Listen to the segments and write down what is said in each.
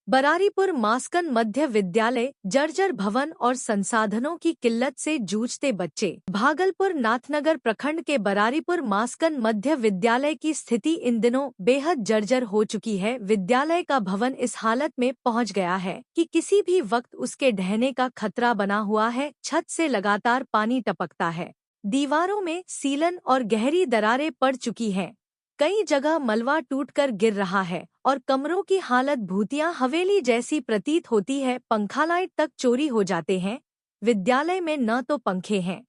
बरारीपुर मास्कन मध्य विद्यालय जर्जर भवन और संसाधनों की किल्लत से जूझते बच्चे। भागलपुर नाथनगर प्रखंड के बरारीपुर मास्कन मध्य विद्यालय की स्थिति इन दिनों बेहद जर्जर हो चुकी है। विद्यालय का भवन इस हालत में पहुंच गया है कि किसी भी वक्त उसके ढहने का खतरा बना हुआ है। छत से लगातार पानी टपकता है, दीवारों में सीलन और गहरी दरारें पड़ चुकी हैं। कई जगह मलबा टूटकर गिर रहा है और कमरों की हालत भूतिया हवेली जैसी प्रतीत होती है। पंखा लाइट तक चोरी हो जाते हैं। विद्यालय में न तो पंखे हैं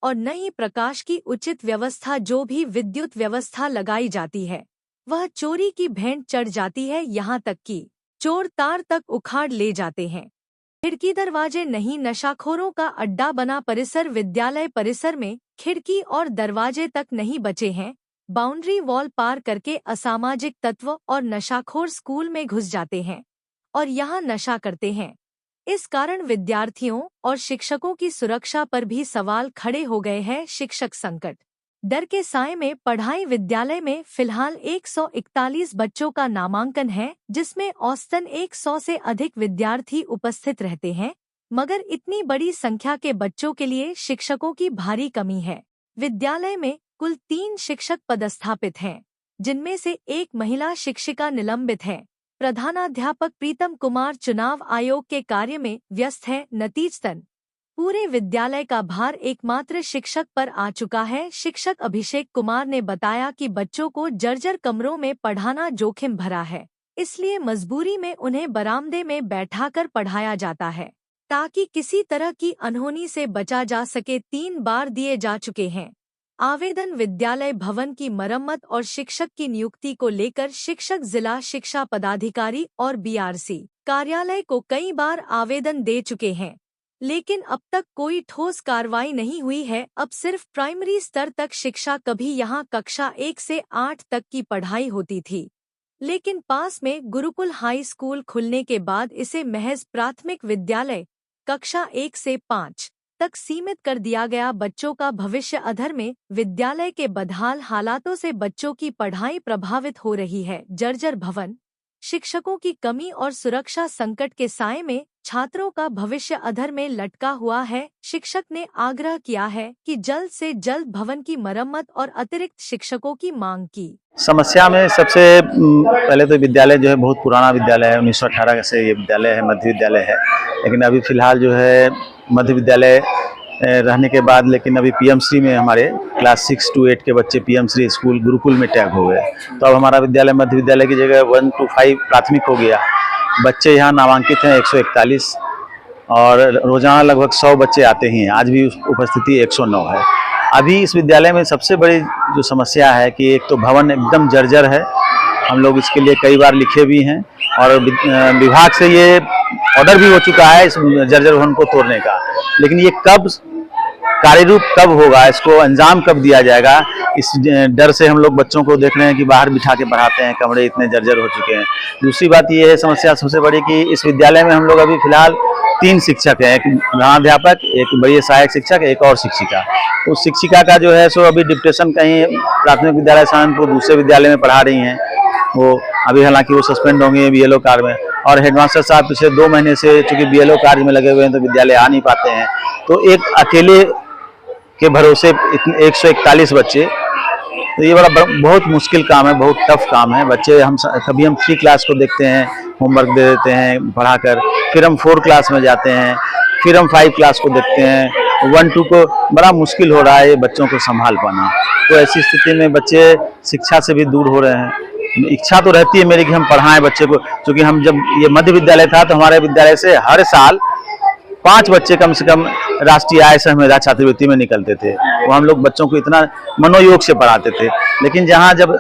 और न ही प्रकाश की उचित व्यवस्था। जो भी विद्युत व्यवस्था लगाई जाती है वह चोरी की भेंट चढ़ जाती है। यहाँ तक कि चोर तार तक उखाड़ ले जाते हैं। खिड़की दरवाजे नहीं, नशाखोरों का अड्डा बना परिसर। विद्यालय परिसर में खिड़की और दरवाजे तक नहीं बचे हैं। बाउंड्री वॉल पार करके असामाजिक तत्व और नशाखोर स्कूल में घुस जाते हैं और यहाँ नशा करते हैं। इस कारण विद्यार्थियों और शिक्षकों की सुरक्षा पर भी सवाल खड़े हो गए हैं। शिक्षक संकट, डर के साए में पढ़ाई। विद्यालय में फिलहाल 141 बच्चों का नामांकन है, जिसमें औसतन 100 से अधिक विद्यार्थी उपस्थित रहते हैं, मगर इतनी बड़ी संख्या के बच्चों के लिए शिक्षकों की भारी कमी है। विद्यालय में कुल 3 शिक्षक पदस्थापित हैं, जिनमें से एक महिला शिक्षिका निलंबित है। प्रधानाध्यापक प्रीतम कुमार चुनाव आयोग के कार्य में व्यस्त है। नतीजतन पूरे विद्यालय का भार एकमात्र शिक्षक पर आ चुका है। शिक्षक अभिषेक कुमार ने बताया कि बच्चों को जर्जर कमरों में पढ़ाना जोखिम भरा है, इसलिए मजबूरी में उन्हें बरामदे में बैठाकर पढ़ाया जाता है ताकि किसी तरह की अनहोनी से बचा जा सके। 3 बार दिए जा चुके हैं आवेदन। विद्यालय भवन की मरम्मत और शिक्षक की नियुक्ति को लेकर शिक्षक जिला शिक्षा पदाधिकारी और बीआरसी कार्यालय को कई बार आवेदन दे चुके हैं, लेकिन अब तक कोई ठोस कार्रवाई नहीं हुई है। अब सिर्फ प्राइमरी स्तर तक शिक्षा। कभी यहाँ कक्षा 1 से 8 तक की पढ़ाई होती थी, लेकिन पास में गुरुकुल हाई स्कूल खुलने के बाद इसे महज प्राथमिक विद्यालय कक्षा 1 से 5 तक सीमित कर दिया गया। बच्चों का भविष्य अधर में। विद्यालय के बदहाल हालातों से बच्चों की पढ़ाई प्रभावित हो रही है। जर्जर भवन, शिक्षकों की कमी और सुरक्षा संकट के साए में छात्रों का भविष्य अधर में लटका हुआ है। शिक्षक ने आग्रह किया है कि जल्द से जल्द भवन की मरम्मत और अतिरिक्त शिक्षकों की मांग की। समस्या में सबसे पहले तो विद्यालय जो है बहुत पुराना विद्यालय है। 1918 से ये विद्यालय है, मध्य विद्यालय है। लेकिन अभी फिलहाल जो है मध्य विद्यालय रहने के बाद, लेकिन अभी पीएमश्री में हमारे क्लास 6 to 8 के बच्चे पीएमश्री स्कूल गुरुकुल में टैग हो गए। तो अब हमारा विद्यालय मध्य विद्यालय की जगह 1 to 5 प्राथमिक हो गया। बच्चे यहाँ नामांकित हैं 141 और रोजाना लगभग 100 बच्चे आते हैं। आज भी उपस्थिति 109 है। अभी इस विद्यालय में सबसे बड़ी जो समस्या है कि एक तो भवन एकदम जर्जर है। हम लोग इसके लिए कई बार लिखे भी हैं और विभाग से ये ऑर्डर भी हो चुका है इस जर्जर भवन को तोड़ने का, लेकिन ये कब कार्यरूप कब होगा, इसको अंजाम कब दिया जाएगा, इस डर से हम लोग बच्चों को देख रहे हैं कि बाहर बिठा के पढ़ाते हैं। कमरे इतने जर्जर हो चुके हैं। दूसरी बात ये है समस्या सबसे बड़ी कि इस विद्यालय में हम लोग अभी फिलहाल 3 शिक्षक हैं, एक प्रधानाध्यापक, एक बड़ी सहायक शिक्षक, एक और शिक्षिका। तो शिक्षिका का जो है सो अभी डिप्टेशन कहीं प्राथमिक विद्यालय सहारनपुर दूसरे विद्यालय में पढ़ा रही हैं। वो अभी हालांकि वो सस्पेंड होंगे बीएलओ कार्य में। और हेडमास्टर साहब पिछले 2 महीने से चूंकि बीएलओ कार्य में लगे हुए हैं तो विद्यालय आ नहीं पाते हैं। तो एक अकेले के भरोसे 141 बच्चे, तो ये बहुत मुश्किल काम है, बहुत टफ काम है। बच्चे कभी हम 3 क्लास को देखते हैं, होमवर्क दे देते हैं पढ़ाकर, फिर हम 4 क्लास में जाते हैं, फिर हम 5 क्लास को देखते हैं। 1-2 को बड़ा मुश्किल हो रहा है ये बच्चों को संभाल पाना। तो ऐसी स्थिति में बच्चे शिक्षा से भी दूर हो रहे हैं। इच्छा तो रहती है मेरी कि हम पढ़ाएं बच्चे को, क्योंकि हम जब ये मध्य विद्यालय था तो हमारे विद्यालय से हर साल 5 बच्चे कम से कम राष्ट्रीय आय सह मेधा छात्रवृत्ति में निकलते थे। वो हम लोग बच्चों को इतना मनोयोग से पढ़ाते थे। लेकिन जहाँ जब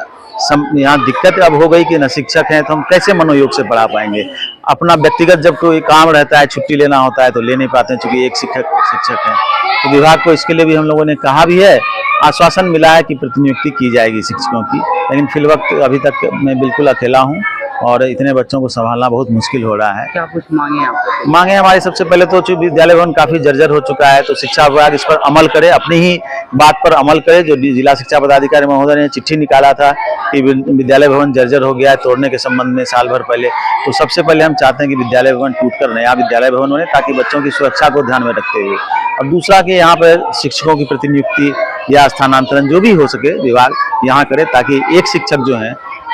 यहाँ दिक्कत अब हो गई कि न शिक्षक हैं, तो हम कैसे मनोयोग से पढ़ा पाएंगे। अपना व्यक्तिगत जब कोई काम रहता है, छुट्टी लेना होता है तो ले नहीं पाते हैं, चूंकि एक शिक्षक हैं। तो विभाग को इसके लिए भी हम लोगों ने कहा भी है, आश्वासन मिला है कि प्रतिनियुक्ति की जाएगी शिक्षकों की। लेकिन फिल वक्त अभी तक मैं बिल्कुल अकेला हूँ और इतने बच्चों को संभालना बहुत मुश्किल हो रहा है। क्या कुछ मांगे आप? मांगे हमारी सबसे पहले तो चूंकि विद्यालय भवन काफी जर्जर हो चुका है, तो शिक्षा विभाग इस पर अमल करे, अपनी ही बात पर अमल करे। जो जिला शिक्षा पदाधिकारी महोदय ने चिट्ठी निकाला था कि विद्यालय भवन जर्जर हो गया है तोड़ने के संबंध में साल भर पहले, तो सबसे पहले हम चाहते हैं कि विद्यालय भवन टूटकर नया विद्यालय भवन बने, ताकि बच्चों की सुरक्षा को ध्यान में रखते हुए। और दूसरा कि यहाँ पर शिक्षकों की प्रतिनियुक्ति या स्थानांतरण जो भी हो सके विभाग यहाँ करे, ताकि एक शिक्षक जो है,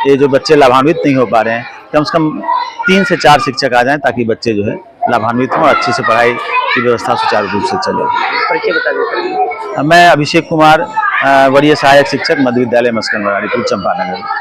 ये जो बच्चे लाभान्वित नहीं हो पा रहे हैं, कम से कम 3 से 4 शिक्षक आ जाएं, ताकि बच्चे जो है लाभान्वित हों और अच्छे से पढ़ाई की व्यवस्था सुचारू रूप से चले। परिचय बता दीजिए। मैं अभिषेक कुमार, वरीय सहायक शिक्षक, मध्य विद्यालय मस्कन बरारीपुर, चंपानगर।